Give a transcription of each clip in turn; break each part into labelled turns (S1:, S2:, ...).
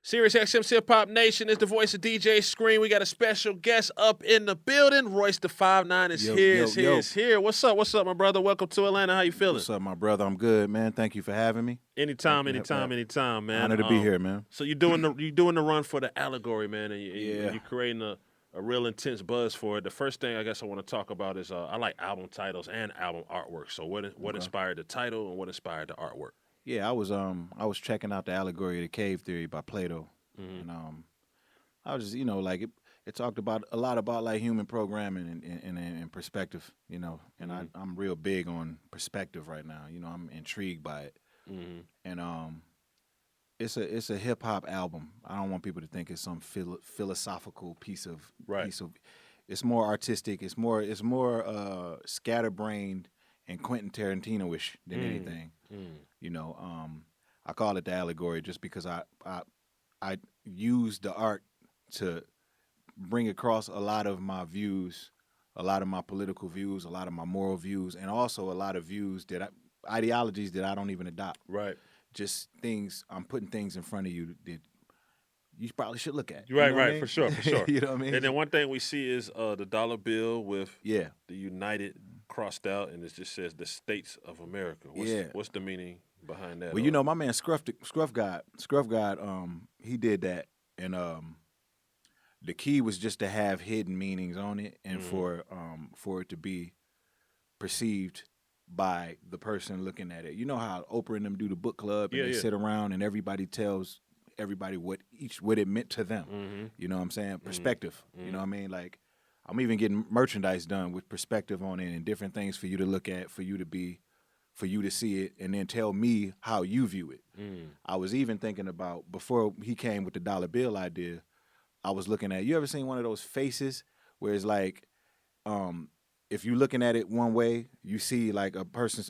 S1: Sirius XM Hip Hop Nation is the voice of DJ Scream. We got a special guest up in the building. Royce the 5'9" is here. What's up? What's up, my brother? Welcome to Atlanta. How you feeling?
S2: What's up, my brother? I'm good, man. Thank you for having me.
S1: Anytime, man.
S2: Honor to be here, man.
S1: So you're doing the run for the Allegory, man, and you're creating a real intense buzz for it. The first thing I guess I want to talk about is I like album titles and album artwork. So what inspired the title and what inspired the artwork?
S2: Yeah, I was checking out the Allegory of the Cave Theory by Plato, and I was just it talked about a lot about like human programming and perspective, and I'm real big on perspective right now. I'm intrigued by it, and it's a hip hop album. I don't want people to think it's some philosophical piece of. It's more artistic. It's more scatterbrained and Quentin Tarantino-ish than anything. I call it the Allegory just because I use the art to bring across a lot of my views, a lot of my political views, a lot of my moral views, and also a lot of views ideologies that I don't even adopt.
S1: Right.
S2: Just things, I'm putting things in front of you that you probably should look at.
S1: Right,
S2: you know what I mean?
S1: for sure.
S2: You know what I mean?
S1: And then one thing we see is the dollar bill with
S2: the
S1: United crossed out, and it just says the States of America. What's the meaning behind that?
S2: Well, my man Scruff God, he did that, and the key was just to have hidden meanings on it, and for it to be perceived by the person looking at it. You know how Oprah and them do the book club, and they sit around and everybody tells everybody what it meant to them. You know what I'm saying? Perspective. You know what I mean? Like, I'm even getting merchandise done with perspective on it and different things for you to look at, for you to see it, and then tell me how you view it. I was even thinking about, before he came with the dollar bill idea, I was looking at, you ever seen one of those faces where it's like, if you're looking at it one way, you see like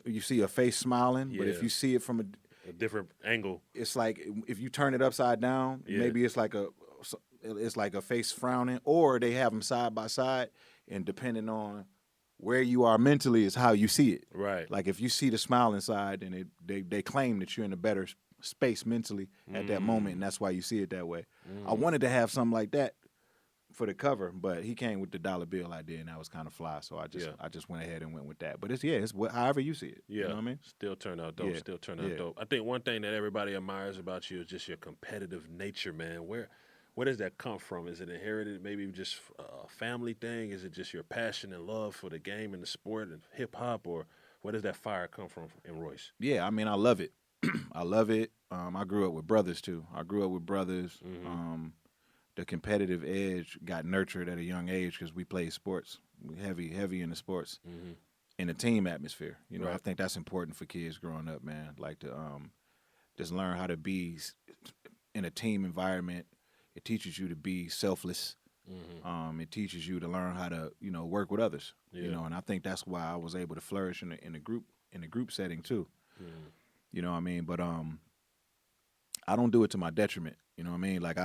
S2: you see a face smiling, but if you see it from
S1: a different angle,
S2: it's like if you turn it upside down, maybe it's like a face frowning, or they have them side by side, and depending on where you are mentally is how you see it.
S1: Right.
S2: Like if you see the smiling side, then they claim that you're in a better space mentally at that moment, and that's why you see it that way. I wanted to have something like that for the cover, but he came with the dollar bill idea, and that was kind of fly. So I just went ahead and went with that. But it's however you see it.
S1: Yeah,
S2: you know what I mean?
S1: Still turned out dope. Still turned out dope. I think one thing that everybody admires about you is just your competitive nature, man. Where does that come from? Is it inherited? Maybe just a family thing? Is it just your passion and love for the game and the sport and hip hop, or where does that fire come from in Royce?
S2: Yeah, I mean, I love it. I love it. I grew up with brothers too. The competitive edge got nurtured at a young age because we played sports. We heavy in the sports, in a team atmosphere. I think that's important for kids growing up, man. Like to just learn how to be in a team environment. It teaches you to be selfless. It teaches you to learn how to work with others. And I think that's why I was able to flourish in a group setting too. You know what I mean? But I don't do it to my detriment. You know what I mean? Like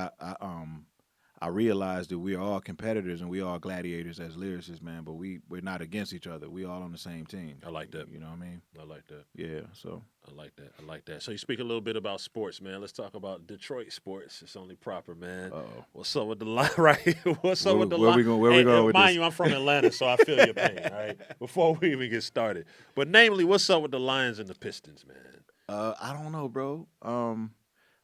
S2: I realize that we are all competitors and we are gladiators as lyricists, man, but we're not against each other. We all on the same team.
S1: I like that.
S2: You know what I mean?
S1: I like that.
S2: Yeah, so.
S1: I like that. So you speak a little bit about sports, man. Let's talk about Detroit sports. It's only proper, man.
S2: Uh-oh.
S1: What's up with the line, right? What's up with the
S2: line? Where we going with
S1: mind
S2: this?
S1: you, I'm from Atlanta, so I feel your pain, right? Before we even get started. But namely, what's up with the Lions and the Pistons, man?
S2: I don't know, bro.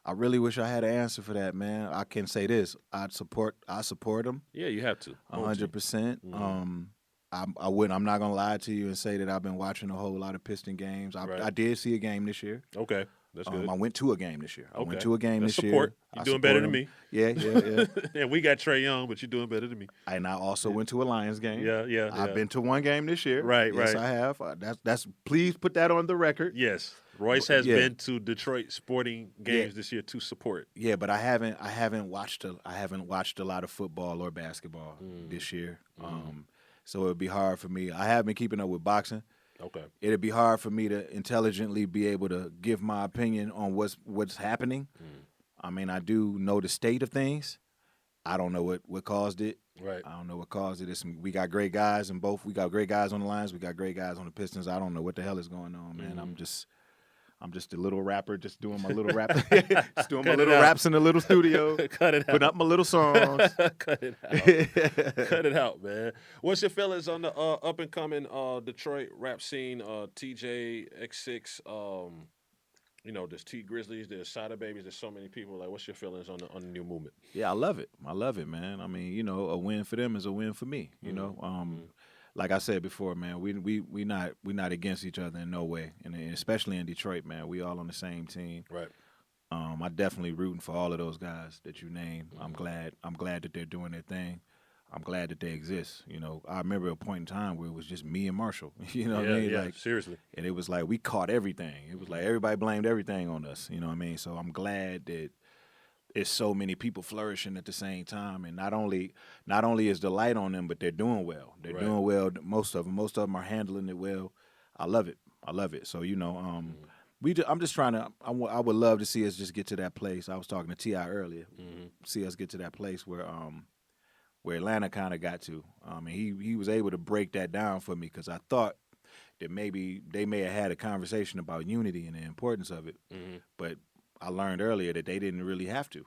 S2: I really wish I had an answer for that, man. I can say this: I support them.
S1: Yeah, you have to.
S2: 100%. I wouldn't. I'm not gonna lie to you and say that I've been watching a whole lot of Piston games. I did see a game this year.
S1: Okay, that's good.
S2: I went to a game this year.
S1: Okay.
S2: This
S1: year. You're doing better than me.
S2: Yeah.
S1: And we got Trae Young, but you're doing better than me.
S2: And I also went to a Lions game.
S1: Yeah.
S2: I've been to one game this year.
S1: Right.
S2: Yes, I have. That's. Please put that on the record.
S1: Yes. Royce has been to Detroit sporting games this year to support.
S2: Yeah, but I haven't watched a lot of football or basketball this year. So it'd be hard for me. I have been keeping up with boxing.
S1: Okay.
S2: It'd be hard for me to intelligently be able to give my opinion on what's happening. I mean, I do know the state of things. I don't know what caused it.
S1: Right.
S2: I don't know what caused it. We got great guys in both. We got great guys on the Lions. We got great guys on the Pistons. I don't know what the hell is going on, man. I'm just a little rapper, just doing my little rap, just doing my little raps in the little studio.
S1: Cut it out.
S2: Putting up my little songs.
S1: Cut it out. Cut it out, man. What's your feelings on the up and coming Detroit rap scene? TJ X6. There's T Grizzlies, there's Sada Babies, there's so many people. Like, what's your feelings on the new movement?
S2: Yeah, I love it. I love it, man. I mean, a win for them is a win for me. You know, like I said before, man, we not against each other in no way, and especially in Detroit, man, we all on the same team.
S1: Right.
S2: I definitely rooting for all of those guys that you named. I'm glad that they're doing their thing. I'm glad that they exist. You know, I remember a point in time where it was just me and Marshall. You know what I mean?
S1: Yeah,
S2: like,
S1: seriously.
S2: And it was like we caught everything. It was like everybody blamed everything on us. You know what I mean? So I'm glad that it's so many people flourishing at the same time. And not only is the light on them, but they're doing well. They're doing well. Most of them are handling it well. I love it. So, I'm just trying to. I would love to see us just get to that place. I was talking to T.I. earlier. See us get to that place where Atlanta kind of got to. And he was able to break that down for me because I thought that maybe they may have had a conversation about unity and the importance of it. But I learned earlier that they didn't really have to.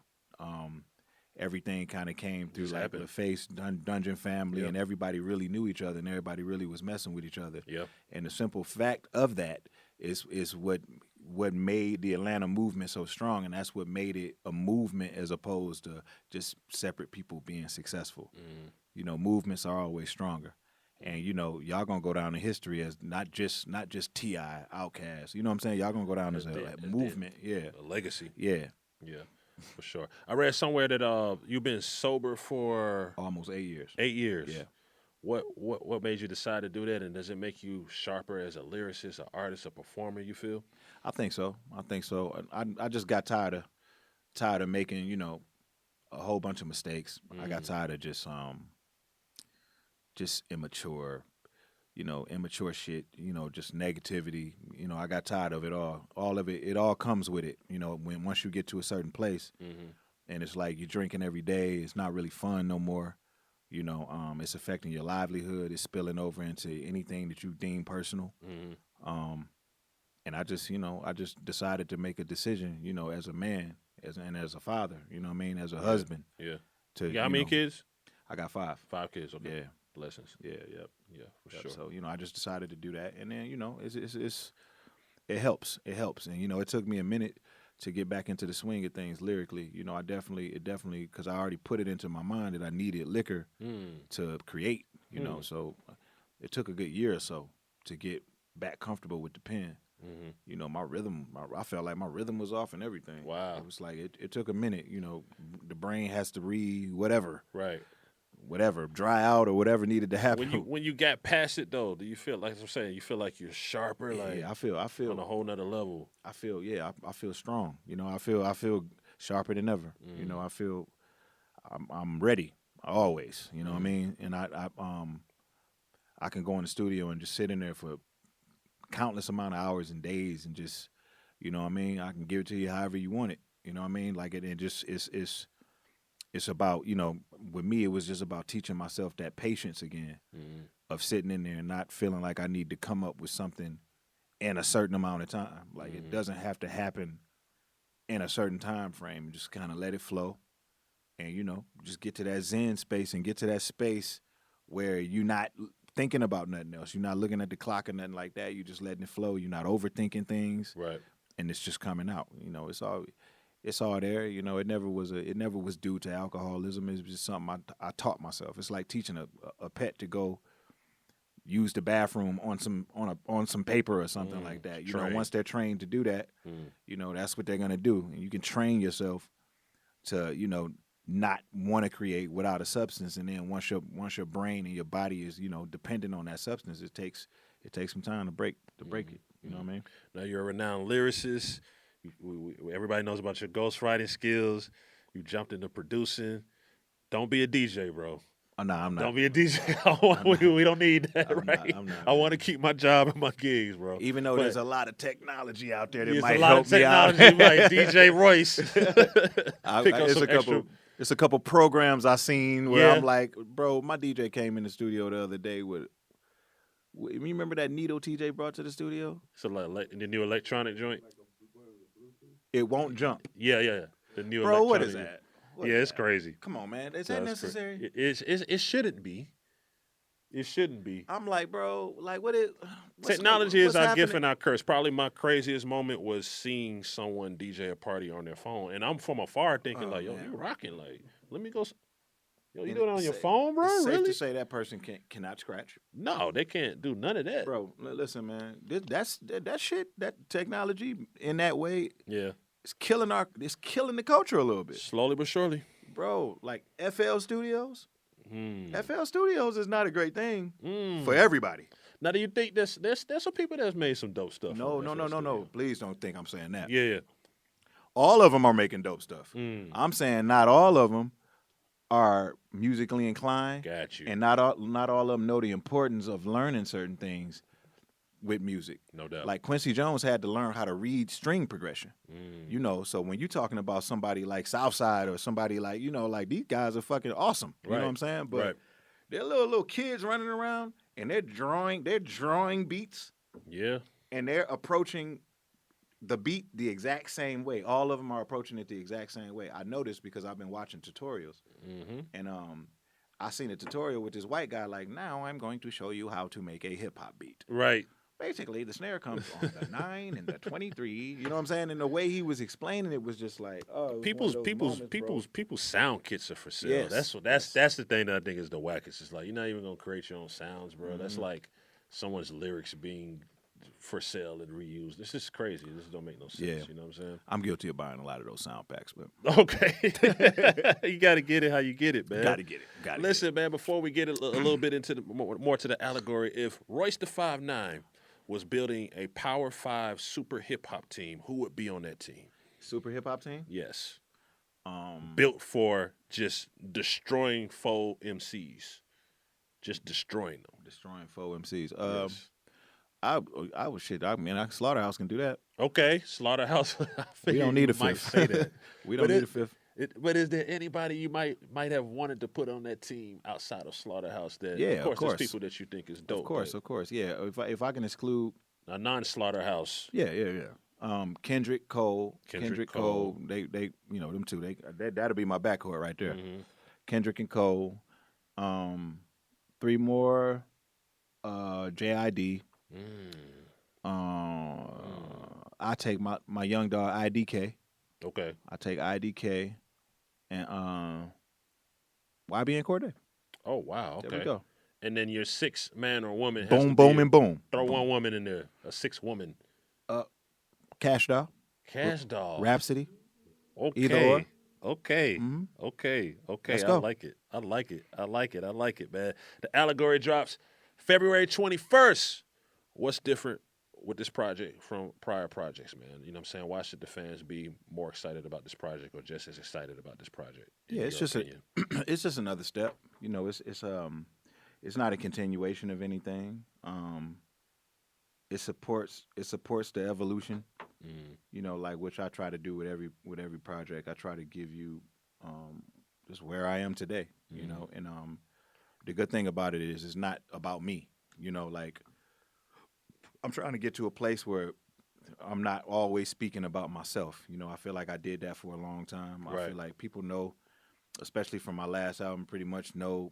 S2: Everything kind of came through like the Face Dungeon family, and everybody really knew each other, and everybody really was messing with each other. And the simple fact of that is what made the Atlanta movement so strong, and that's what made it a movement as opposed to just separate people being successful. You know, movements are always stronger. And, y'all going to go down in history as not just T.I., Outkast. You know what I'm saying? Y'all going to go down as a movement. Yeah.
S1: A legacy.
S2: Yeah.
S1: Yeah, for sure. I read somewhere that you've been sober for...
S2: almost 8 years.
S1: 8 years.
S2: Yeah.
S1: What made you decide to do that, and does it make you sharper as a lyricist, an artist, a performer, you feel?
S2: I think so. I just got tired of making, a whole bunch of mistakes. I got tired of just immature shit, just negativity. I got tired of it all. All of it, it all comes with it, once you get to a certain place and it's like you're drinking every day, it's not really fun no more. It's affecting your livelihood, it's spilling over into anything that you deem personal. And I just decided to make a decision, as a man, as a father, as a husband.
S1: Yeah.
S2: To,
S1: you got how many kids?
S2: I got 5.
S1: 5 kids, okay.
S2: Yeah.
S1: Blessings. Yeah, for sure.
S2: So, I just decided to do that. And then, it helps. It helps. And, it took me a minute to get back into the swing of things lyrically. It definitely, because I already put it into my mind that I needed liquor to create, so it took a good year or so to get back comfortable with the pen. My rhythm, I felt like my rhythm was off and everything.
S1: Wow.
S2: It was like, it took a minute, the brain has to whatever.
S1: Right.
S2: Whatever, dry out or whatever needed to happen.
S1: When you got past it though, do you feel like I'm saying? You feel like you're sharper,
S2: I feel
S1: on a whole nother level.
S2: I feel strong. I feel sharper than ever. I feel I'm ready always. You know what I mean? And I can go in the studio and just sit in there for countless amount of hours and days and just, I can give it to you however you want it. You know what I mean? Like it just it's about, with me, it was just about teaching myself that patience again of sitting in there and not feeling like I need to come up with something in a certain amount of time. Like it doesn't have to happen in a certain time frame. Just kind of let it flow and, just get to that Zen space and get to that space where you're not thinking about nothing else. You're not looking at the clock or nothing like that. You're just letting it flow. You're not overthinking things.
S1: Right.
S2: And it's just coming out. It's all there, it never was due to alcoholism. It's just something I taught myself. It's like teaching a pet to go use the bathroom on some paper or something like that. Once they're trained to do that, that's what they're gonna do. And you can train yourself to, not want to create without a substance. And then once your brain and your body is, dependent on that substance, it takes some time to break it. You know what I mean?
S1: Now you're a renowned lyricist. Everybody knows about your ghostwriting skills. You jumped into producing. Don't be a DJ, bro.
S2: Oh, no, I'm not.
S1: Don't be a DJ. We don't need that, right?
S2: I'm not,
S1: I want to keep my job and my gigs, bro.
S2: Even though there's a lot of technology out there that
S1: there's
S2: might
S1: a lot
S2: help
S1: of technology,
S2: me out.
S1: like DJ Royce.
S2: It's a couple programs I seen where
S1: Yeah.
S2: I'm like, bro, my DJ came in the studio the other day with. You remember that needle TJ brought to the studio?
S1: So like the new electronic joint.
S2: it won't jump.
S1: Yeah. The new
S2: Bro, what
S1: electronic.
S2: is that? What
S1: Yeah,
S2: is
S1: it's
S2: that?
S1: crazy.
S2: Come on, man. Is that necessary?
S1: It shouldn't be. It shouldn't be.
S2: I'm like, bro, like what's
S1: Technology is our
S2: happening?
S1: gift and our curse. Probably my craziest moment was seeing someone DJ a party on their phone, and I'm from afar thinking yo,
S2: man.
S1: you rocking. Like, let me go. Yo, you doing it on your phone, bro?
S2: It's
S1: really?
S2: safe to say that person cannot scratch.
S1: No, they can't do none of that,
S2: bro. Listen, man, that shit, that technology in that way, it's killing the culture a little bit,
S1: slowly but surely,
S2: bro. Like FL Studios. FL Studios is not a great thing for everybody.
S1: Now, do you think there's some people that's made some dope stuff?
S2: No. Please don't think I'm saying that.
S1: Yeah.
S2: All of them are making dope stuff. I'm saying not all of them are musically inclined.
S1: Got you.
S2: And not all of them know the importance of learning certain things with music.
S1: No doubt.
S2: Like Quincy Jones had to learn how to read string progression. You know, so when you're talking about somebody like Southside or somebody like, like these guys are fucking awesome. You know what I'm saying? But they're little kids running around and they're drawing beats.
S1: Yeah.
S2: And they're approaching the beat the exact same way. All of them are approaching it the exact same way. I know this because I've been watching tutorials. And I seen a tutorial with this white guy like, now I'm going to show you how to make a hip hop beat.
S1: Right.
S2: Basically, the snare comes on the 9 and the 23. You know what I'm saying? And the way he was explaining it was just like, people's
S1: sound kits are for sale.
S2: Yes.
S1: That's the thing that I think is the wackest. It's like you're not even gonna create your own sounds, bro. That's like someone's lyrics being for sale and reused. This is crazy. This don't make no sense.
S2: Yeah.
S1: You know what I'm saying?
S2: I'm guilty of buying a lot of those sound packs, but
S1: okay. You got to get it how you get it, man.
S2: Got to get it.
S1: Listen, man. Before we get a little bit into the more to the allegory, if Royce the 5'9" was building a Power 5 super hip hop team, who would be on that team?
S2: Super hip hop team?
S1: Yes. Built for just destroying faux MCs, just destroying them.
S2: Destroying faux MCs.
S1: Yes.
S2: I was shit. I mean, Slaughterhouse can do that.
S1: Okay, Slaughterhouse.
S2: We don't need a fifth.
S1: Say that.
S2: We don't need a fifth.
S1: But is there anybody you might have wanted to put on that team outside of Slaughterhouse? That
S2: of course,
S1: there's people that you think is dope.
S2: Of course, yeah. If I can exclude
S1: a non-Slaughterhouse,
S2: yeah. Kendrick Cole. They them two. That'll be my backcourt right there. Kendrick and Cole. 3 more. JID. I take my young dog IDK.
S1: Okay.
S2: I take IDK and YBN Cordae.
S1: Oh wow. Okay.
S2: There we go.
S1: And then your 6 man or woman.
S2: Boom, boom, and boom.
S1: Throw one woman in there. A 6 woman.
S2: Cash Doll.
S1: Cash Doll.
S2: Rhapsody.
S1: Okay.
S2: Either or.
S1: Okay.
S2: Mm-hmm.
S1: Okay.
S2: Let's
S1: I
S2: go.
S1: like it, man. The Allegory drops February 21st. What's different with this project from prior projects, man? You know what I'm saying? Why should the fans be more excited about this project or just as excited about this project?
S2: Yeah, it's just another step. You know, it's not a continuation of anything. It supports the evolution. You know, like which I try to do with every project. I try to give you just where I am today. You know, and the good thing about it is it's not about me. You know, like I'm trying to get to a place where I'm not always speaking about myself. You know, I feel like I did that for a long time. I feel like people know, especially from my last album, pretty much know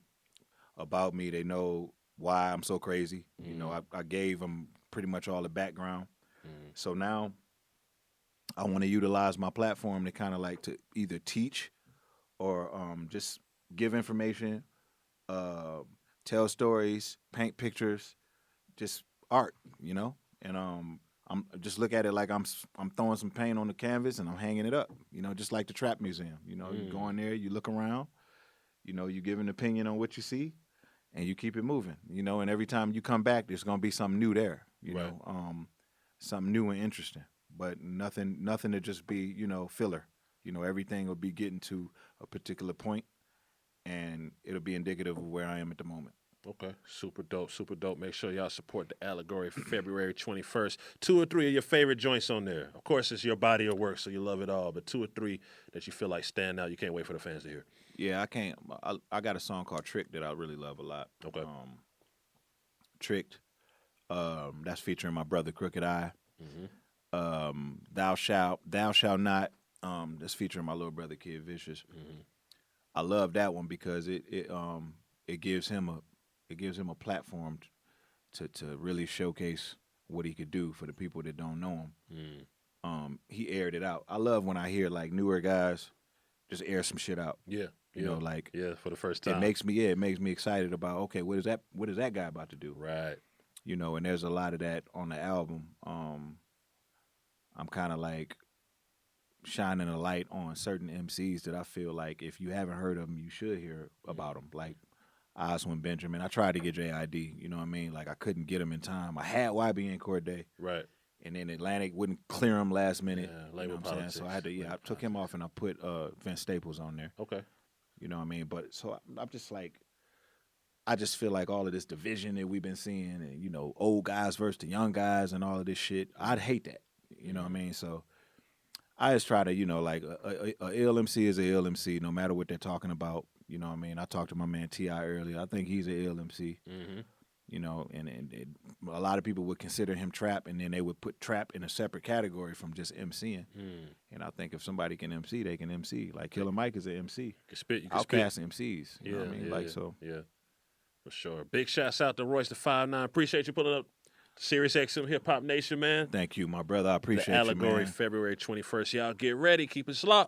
S2: about me. They know why I'm so crazy. You know, I gave them pretty much all the background. So now I want to utilize my platform to kind of like to either teach or just give information, tell stories, paint pictures, just art, you know? And I'm just look at it like I'm throwing some paint on the canvas and I'm hanging it up, you know, just like the Trap Museum. You know, you go in there, you look around, you know, you give an opinion on what you see and you keep it moving, you know, and every time you come back, there's going to be something new there, you know, something new and interesting, but nothing to just be, you know, filler. You know, everything will be getting to a particular point and it'll be indicative of where I am at the moment.
S1: Okay, super dope. Make sure y'all support the Allegory for February 21st. 2 or 3 of your favorite joints on there. Of course, it's your body of work, so you love it all, but 2 or 3 that you feel like stand out. You can't wait for the fans to hear.
S2: Yeah, I can't. I got a song called Tricked that I really love a lot.
S1: Okay.
S2: Tricked. That's featuring my brother Crooked Eye. Thou Shalt Not. That's featuring my little brother Kid Vicious.
S1: Mm-hmm.
S2: I love that one because it gives him a platform to really showcase what he could do for the people that don't know him.
S1: Mm.
S2: He aired it out. I love when I hear like newer guys just air some shit out.
S1: Yeah.
S2: You know, like
S1: for the first time.
S2: It makes me excited about, okay, what is that guy about to do?
S1: Right.
S2: You know, and there's a lot of that on the album. I'm kind of like shining a light on certain MCs that I feel like if you haven't heard of them, you should hear about them. Like Oswin Benjamin. I tried to get JID, you know what I mean? Like I couldn't get him in time. I had YBN Cordae.
S1: Right.
S2: And then Atlantic wouldn't clear him last minute.
S1: Yeah,
S2: you know what I'm saying? So I had to, I took him off and I put Vince Staples on there.
S1: Okay.
S2: You know what I mean? But so I'm just like, I just feel like all of this division that we've been seeing and, you know, old guys versus the young guys and all of this shit, I'd hate that. You know what I mean? So I just try to, you know, like a ill MC is a ill MC no matter what they're talking about. You know what I mean? I talked to my man T.I. earlier. I think he's a ill MC.
S1: Mm-hmm.
S2: You know, and a lot of people would consider him trap, and then they would put trap in a separate category from just MCing.
S1: Mm.
S2: And I think if somebody can MC, they can MC. Like Killer Mike is an MC.
S1: You can spit. You can
S2: Outcast MCs. You know what I mean? Like so.
S1: Yeah, for sure. Big shouts out to Royce the 5'9". Appreciate you pulling up Sirius XM Hip Hop Nation, man.
S2: Thank you, my brother. I appreciate
S1: the Allegory,
S2: you, man.
S1: February 21st. Y'all get ready. Keep it locked.